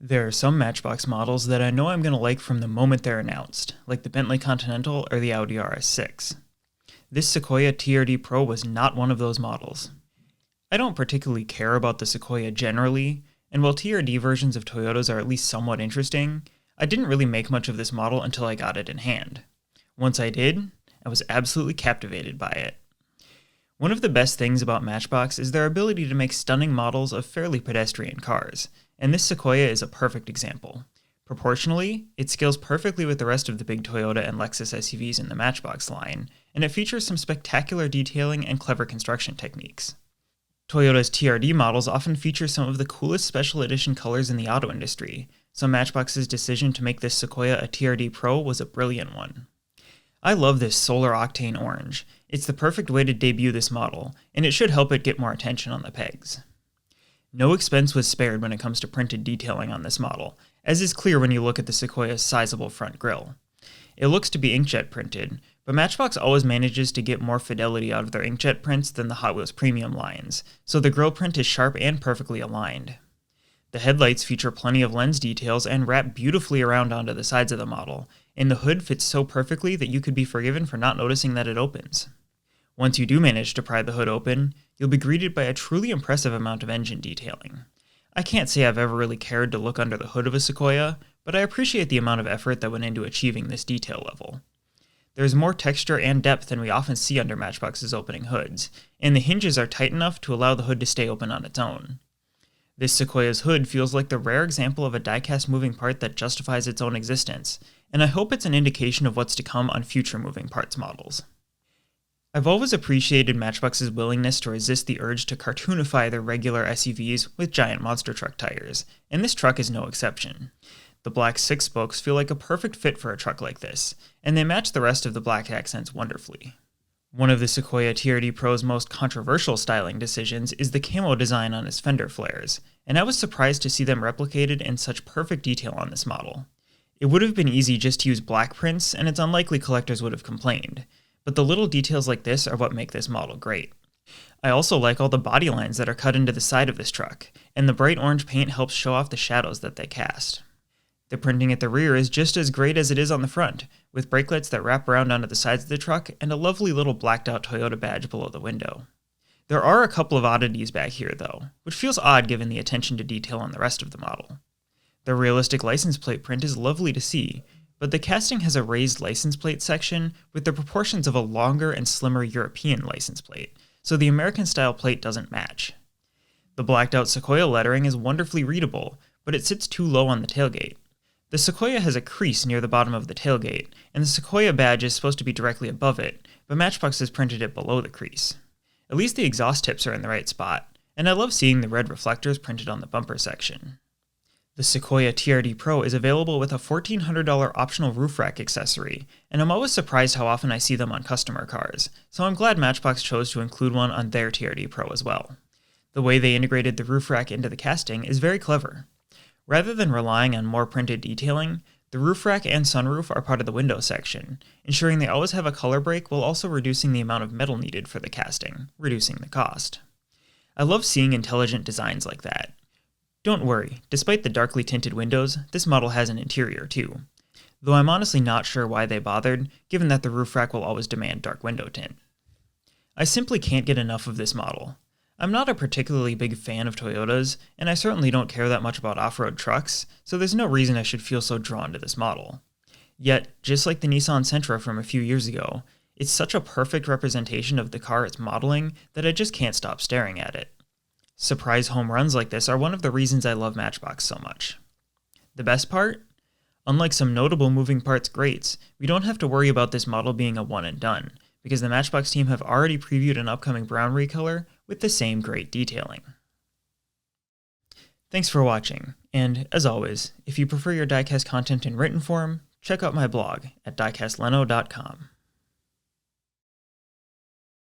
There are some Matchbox models that I know I'm going to like from the moment they're announced, like the Bentley Continental or the Audi RS6. This Sequoia TRD Pro was not one of those models. I don't particularly care about the Sequoia generally, and while TRD versions of Toyotas are at least somewhat interesting, I didn't really make much of this model until I got it in hand. Once I did, I was absolutely captivated by it. One of the best things about Matchbox is their ability to make stunning models of fairly pedestrian cars, and this Sequoia is a perfect example. Proportionally, it scales perfectly with the rest of the big Toyota and Lexus SUVs in the Matchbox line, and it features some spectacular detailing and clever construction techniques. Toyota's TRD models often feature some of the coolest special edition colors in the auto industry, so Matchbox's decision to make this Sequoia a TRD Pro was a brilliant one. I love this solar octane orange. It's the perfect way to debut this model, and it should help it get more attention on the pegs. No expense was spared when it comes to printed detailing on this model, as is clear when you look at the Sequoia's sizable front grille. It looks to be inkjet printed, but Matchbox always manages to get more fidelity out of their inkjet prints than the Hot Wheels premium lines, so the grille print is sharp and perfectly aligned. The headlights feature plenty of lens details and wrap beautifully around onto the sides of the model, and the hood fits so perfectly that you could be forgiven for not noticing that it opens. Once you do manage to pry the hood open, you'll be greeted by a truly impressive amount of engine detailing. I can't say I've ever really cared to look under the hood of a Sequoia, but I appreciate the amount of effort that went into achieving this detail level. There's more texture and depth than we often see under Matchbox's opening hoods, and the hinges are tight enough to allow the hood to stay open on its own. This Sequoia's hood feels like the rare example of a die-cast moving part that justifies its own existence, and I hope it's an indication of what's to come on future moving parts models. I've always appreciated Matchbox's willingness to resist the urge to cartoonify their regular SUVs with giant monster truck tires, and this truck is no exception. The black six spokes feel like a perfect fit for a truck like this, and they match the rest of the black accents wonderfully. One of the Sequoia TRD Pro's most controversial styling decisions is the camo design on its fender flares, and I was surprised to see them replicated in such perfect detail on this model. It would have been easy just to use black prints, and it's unlikely collectors would have complained, but the little details like this are what make this model great. I also like all the body lines that are cut into the side of this truck, and the bright orange paint helps show off the shadows that they cast. The printing at the rear is just as great as it is on the front, with brakelets that wrap around onto the sides of the truck and a lovely little blacked out Toyota badge below the window. There are a couple of oddities back here though, which feels odd given the attention to detail on the rest of the model. The realistic license plate print is lovely to see, but the casting has a raised license plate section with the proportions of a longer and slimmer European license plate, so the American style plate doesn't match. The blacked out Sequoia lettering is wonderfully readable, but it sits too low on the tailgate. The Sequoia has a crease near the bottom of the tailgate, and the Sequoia badge is supposed to be directly above it, but Matchbox has printed it below the crease. At least the exhaust tips are in the right spot, and I love seeing the red reflectors printed on the bumper section. The Sequoia TRD Pro is available with a $1,400 optional roof rack accessory, and I'm always surprised how often I see them on customer cars, so I'm glad Matchbox chose to include one on their TRD Pro as well. The way they integrated the roof rack into the casting is very clever. Rather than relying on more printed detailing, the roof rack and sunroof are part of the window section, ensuring they always have a color break while also reducing the amount of metal needed for the casting, reducing the cost. I love seeing intelligent designs like that. Don't worry, despite the darkly tinted windows, this model has an interior too. Though I'm honestly not sure why they bothered, given that the roof rack will always demand dark window tint. I simply can't get enough of this model. I'm not a particularly big fan of Toyotas, and I certainly don't care that much about off-road trucks, so there's no reason I should feel so drawn to this model. Yet, just like the Nissan Sentra from a few years ago, it's such a perfect representation of the car it's modeling that I just can't stop staring at it. Surprise home runs like this are one of the reasons I love Matchbox so much. The best part? Unlike some notable moving parts greats, we don't have to worry about this model being a one and done, because the Matchbox team have already previewed an upcoming brown recolor with the same great detailing. Thanks for watching, and as always, if you prefer your diecast content in written form, check out my blog at diecastleno.com.